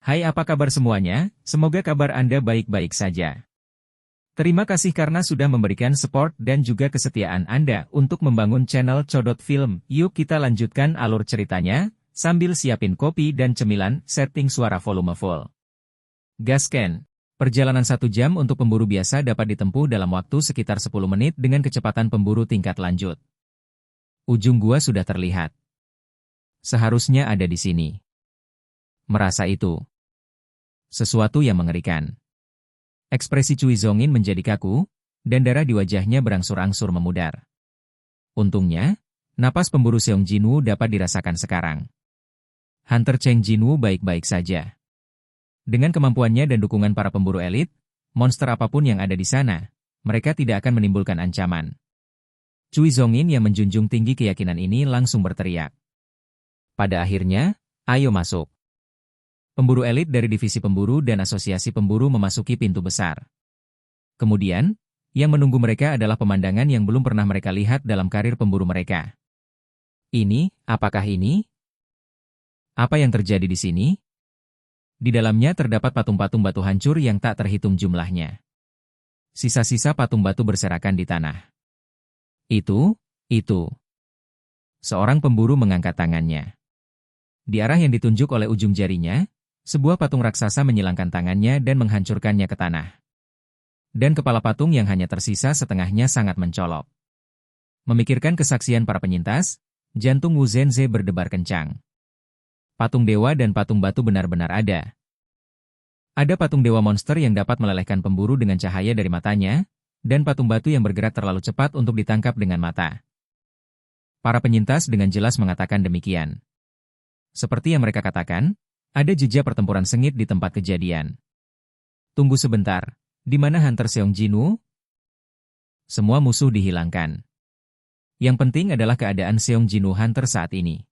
Hai, apa kabar semuanya? Semoga kabar Anda baik-baik saja. Terima kasih karena sudah memberikan support dan juga kesetiaan Anda untuk membangun channel Codot Film. Yuk kita lanjutkan alur ceritanya, sambil siapin kopi dan cemilan, setting suara volume full. Gasken. Perjalanan 1 jam untuk pemburu biasa dapat ditempuh dalam waktu sekitar 10 menit dengan kecepatan pemburu tingkat lanjut. Ujung gua sudah terlihat. Seharusnya ada di sini. Merasa itu sesuatu yang mengerikan. Ekspresi Cui Zongin menjadi kaku, dan darah di wajahnya berangsur-angsur memudar. Untungnya, napas pemburu Seong Jinwoo dapat dirasakan sekarang. Hunter Cheng Jinwoo baik-baik saja. Dengan kemampuannya dan dukungan para pemburu elit, monster apapun yang ada di sana, mereka tidak akan menimbulkan ancaman. Cui Zongin yang menjunjung tinggi keyakinan ini langsung berteriak. Pada akhirnya, ayo masuk. Pemburu elit dari divisi pemburu dan asosiasi pemburu memasuki pintu besar. Kemudian, yang menunggu mereka adalah pemandangan yang belum pernah mereka lihat dalam karir pemburu mereka. Apakah ini? Apa yang terjadi di sini? Di dalamnya terdapat patung-patung batu hancur yang tak terhitung jumlahnya. Sisa-sisa patung batu berserakan di tanah. Itu. Seorang pemburu mengangkat tangannya. Di arah yang ditunjuk oleh ujung jarinya, sebuah patung raksasa menyilangkan tangannya dan menghancurkannya ke tanah. Dan kepala patung yang hanya tersisa setengahnya sangat mencolok. Memikirkan kesaksian para penyintas, jantung Wu Zhenze berdebar kencang. Patung dewa dan patung batu benar-benar ada. Ada patung dewa monster yang dapat melelehkan pemburu dengan cahaya dari matanya, dan patung batu yang bergerak terlalu cepat untuk ditangkap dengan mata. Para penyintas dengan jelas mengatakan demikian. Seperti yang mereka katakan, ada jejak pertempuran sengit di tempat kejadian. Tunggu sebentar, di mana Hunter Seong Jinwoo? Semua musuh dihilangkan. Yang penting adalah keadaan Seong Jinwoo Hunter saat ini.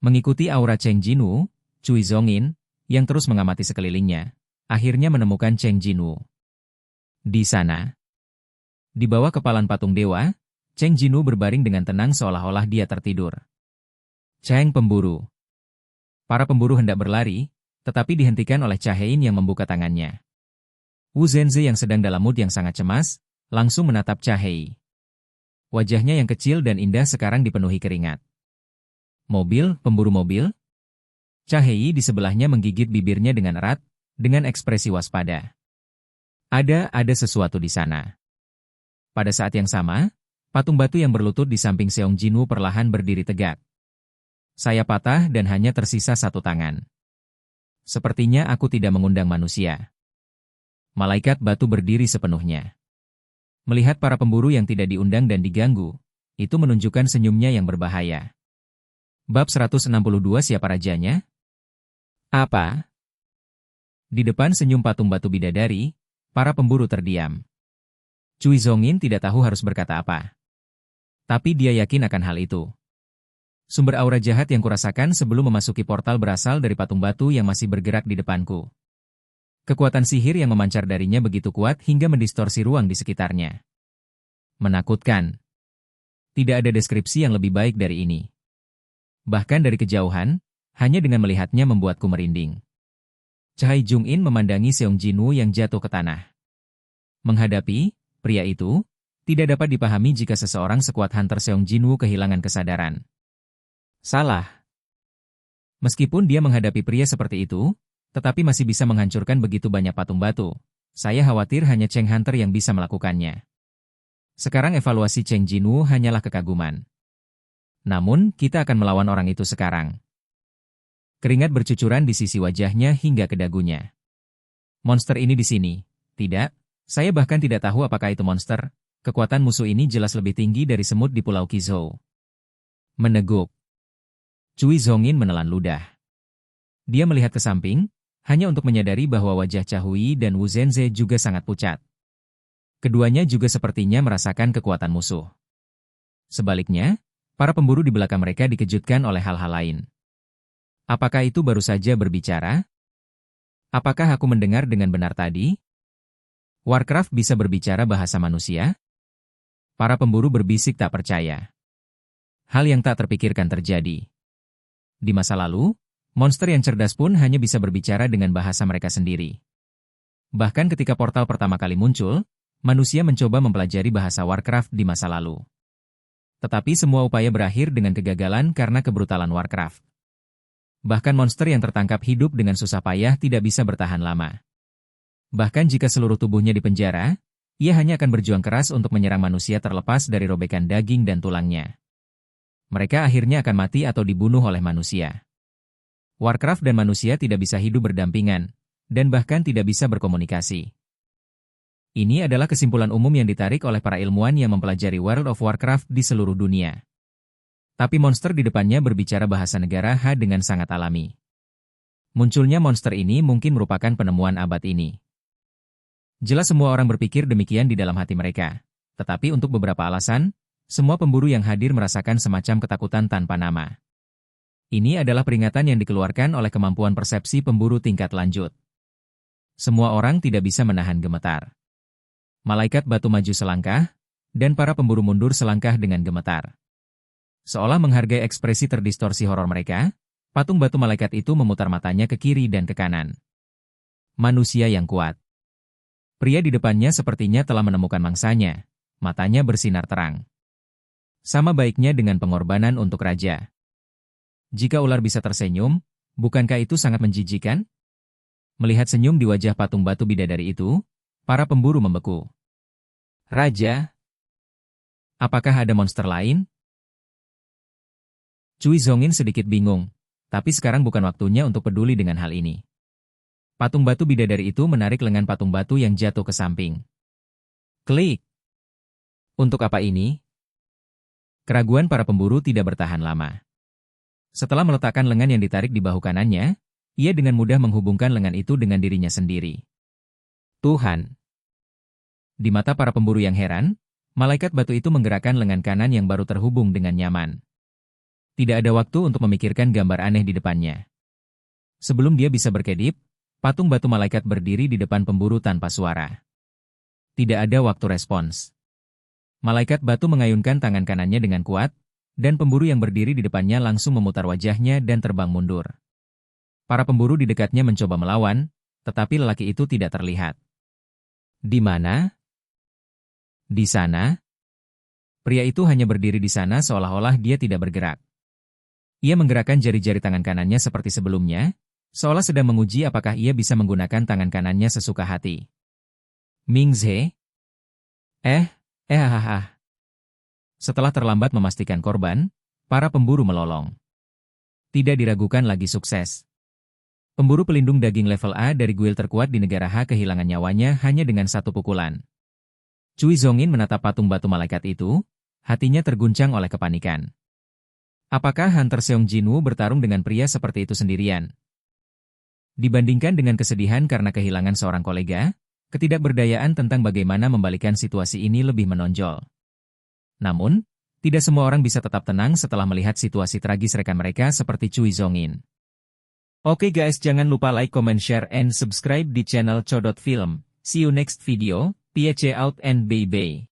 Mengikuti aura Cheng Jinwoo, Cui Zongin, yang terus mengamati sekelilingnya, akhirnya menemukan Cheng Jinwoo. Di sana, di bawah kepalan patung dewa, Cheng Jinwoo berbaring dengan tenang seolah-olah dia tertidur. Cheng pemburu. Para pemburu hendak berlari, tetapi dihentikan oleh Cha Hein yang membuka tangannya. Wu Zhenze yang sedang dalam mood yang sangat cemas, langsung menatap Cha Hei. Wajahnya yang kecil dan indah sekarang dipenuhi keringat. Mobil, pemburu mobil? Cha Hei di sebelahnya menggigit bibirnya dengan erat, dengan ekspresi waspada. Ada sesuatu di sana. Pada saat yang sama, patung batu yang berlutut di samping Seong Jinwoo perlahan berdiri tegak. Saya patah dan hanya tersisa 1 tangan. Sepertinya aku tidak mengundang manusia. Malaikat batu berdiri sepenuhnya. Melihat para pemburu yang tidak diundang dan diganggu, itu menunjukkan senyumnya yang berbahaya. Bab 162 siapa rajanya? Apa? Di depan senyum patung batu bidadari, para pemburu terdiam. Cui Zongin tidak tahu harus berkata apa. Tapi dia yakin akan hal itu. Sumber aura jahat yang kurasakan sebelum memasuki portal berasal dari patung batu yang masih bergerak di depanku. Kekuatan sihir yang memancar darinya begitu kuat hingga mendistorsi ruang di sekitarnya. Menakutkan. Tidak ada deskripsi yang lebih baik dari ini. Bahkan dari kejauhan, hanya dengan melihatnya membuatku merinding. Cahai Jung-in memandangi Seong Jinwoo yang jatuh ke tanah. Menghadapi pria itu, tidak dapat dipahami jika seseorang sekuat Hunter Seong Jinwoo kehilangan kesadaran. Salah. Meskipun dia menghadapi pria seperti itu, tetapi masih bisa menghancurkan begitu banyak patung batu. Saya khawatir hanya Cheng Hunter yang bisa melakukannya. Sekarang evaluasi Cheng Jinwoo hanyalah kekaguman. Namun, kita akan melawan orang itu sekarang. Keringat bercucuran di sisi wajahnya hingga ke dagunya. Monster ini di sini. Tidak, saya bahkan tidak tahu apakah itu monster. Kekuatan musuh ini jelas lebih tinggi dari semut di Pulau Qizhou. Meneguk. Cui Zongin menelan ludah. Dia melihat ke samping, hanya untuk menyadari bahwa wajah Cha Hui dan Wu Zhenze juga sangat pucat. Keduanya juga sepertinya merasakan kekuatan musuh. Sebaliknya, para pemburu di belakang mereka dikejutkan oleh hal-hal lain. Apakah itu baru saja berbicara? Apakah aku mendengar dengan benar tadi? Warcraft bisa berbicara bahasa manusia? Para pemburu berbisik tak percaya. Hal yang tak terpikirkan terjadi. Di masa lalu, Monster yang cerdas pun hanya bisa berbicara dengan bahasa mereka sendiri. Bahkan ketika portal pertama kali muncul, manusia mencoba mempelajari bahasa Warcraft di masa lalu. Tetapi semua upaya berakhir dengan kegagalan karena kebrutalan Warcraft. Bahkan monster yang tertangkap hidup dengan susah payah tidak bisa bertahan lama. Bahkan jika seluruh tubuhnya dipenjara, ia hanya akan berjuang keras untuk menyerang manusia terlepas dari robekan daging dan tulangnya. Mereka akhirnya akan mati atau dibunuh oleh manusia. Warcraft dan manusia tidak bisa hidup berdampingan, dan bahkan tidak bisa berkomunikasi. Ini adalah kesimpulan umum yang ditarik oleh para ilmuwan yang mempelajari World of Warcraft di seluruh dunia. Tapi monster di depannya berbicara bahasa negara H dengan sangat alami. Munculnya monster ini mungkin merupakan penemuan abad ini. Jelas semua orang berpikir demikian di dalam hati mereka. Tetapi untuk beberapa alasan, semua pemburu yang hadir merasakan semacam ketakutan tanpa nama. Ini adalah peringatan yang dikeluarkan oleh kemampuan persepsi pemburu tingkat lanjut. Semua orang tidak bisa menahan gemetar. Malaikat batu maju selangkah, dan para pemburu mundur selangkah dengan gemetar. Seolah menghargai ekspresi terdistorsi horor mereka, patung batu malaikat itu memutar matanya ke kiri dan ke kanan. Manusia yang kuat. Pria di depannya sepertinya telah menemukan mangsanya, matanya bersinar terang. Sama baiknya dengan pengorbanan untuk raja. Jika ular bisa tersenyum, bukankah itu sangat menjijikan? Melihat senyum di wajah patung batu bidadari itu, para pemburu membeku. Raja? Apakah ada monster lain? Cui Zongin sedikit bingung, tapi sekarang bukan waktunya untuk peduli dengan hal ini. Patung batu bidadari itu menarik lengan patung batu yang jatuh ke samping. Klik! Untuk apa ini? Keraguan para pemburu tidak bertahan lama. Setelah meletakkan lengan yang ditarik di bahu kanannya, ia dengan mudah menghubungkan lengan itu dengan dirinya sendiri. Tuhan! Di mata para pemburu yang heran, malaikat batu itu menggerakkan lengan kanan yang baru terhubung dengan nyaman. Tidak ada waktu untuk memikirkan gambar aneh di depannya. Sebelum dia bisa berkedip, patung batu malaikat berdiri di depan pemburu tanpa suara. Tidak ada waktu respons. Malaikat batu mengayunkan tangan kanannya dengan kuat, dan pemburu yang berdiri di depannya langsung memutar wajahnya dan terbang mundur. Para pemburu di dekatnya mencoba melawan, tetapi lelaki itu tidak terlihat. Di mana? Di sana? Pria itu hanya berdiri di sana seolah-olah dia tidak bergerak. Ia menggerakkan jari-jari tangan kanannya seperti sebelumnya, seolah sedang menguji apakah ia bisa menggunakan tangan kanannya sesuka hati. Mingzhe? Hahaha. Setelah terlambat memastikan korban, para pemburu melolong. Tidak diragukan lagi sukses. Pemburu pelindung daging level A dari guild terkuat di negara H kehilangan nyawanya hanya dengan satu pukulan. Cui Zongin menatap patung batu malaikat itu, hatinya terguncang oleh kepanikan. Apakah Hunter Seong Jinwoo bertarung dengan pria seperti itu sendirian? Dibandingkan dengan kesedihan karena kehilangan seorang kolega, ketidakberdayaan tentang bagaimana membalikan situasi ini lebih menonjol. Namun, tidak semua orang bisa tetap tenang setelah melihat situasi tragis rekan mereka seperti Cui Zongin. Oke guys, jangan lupa like, comment, share, and subscribe di channel Chodot Film. See you next video, peace out and bye-bye.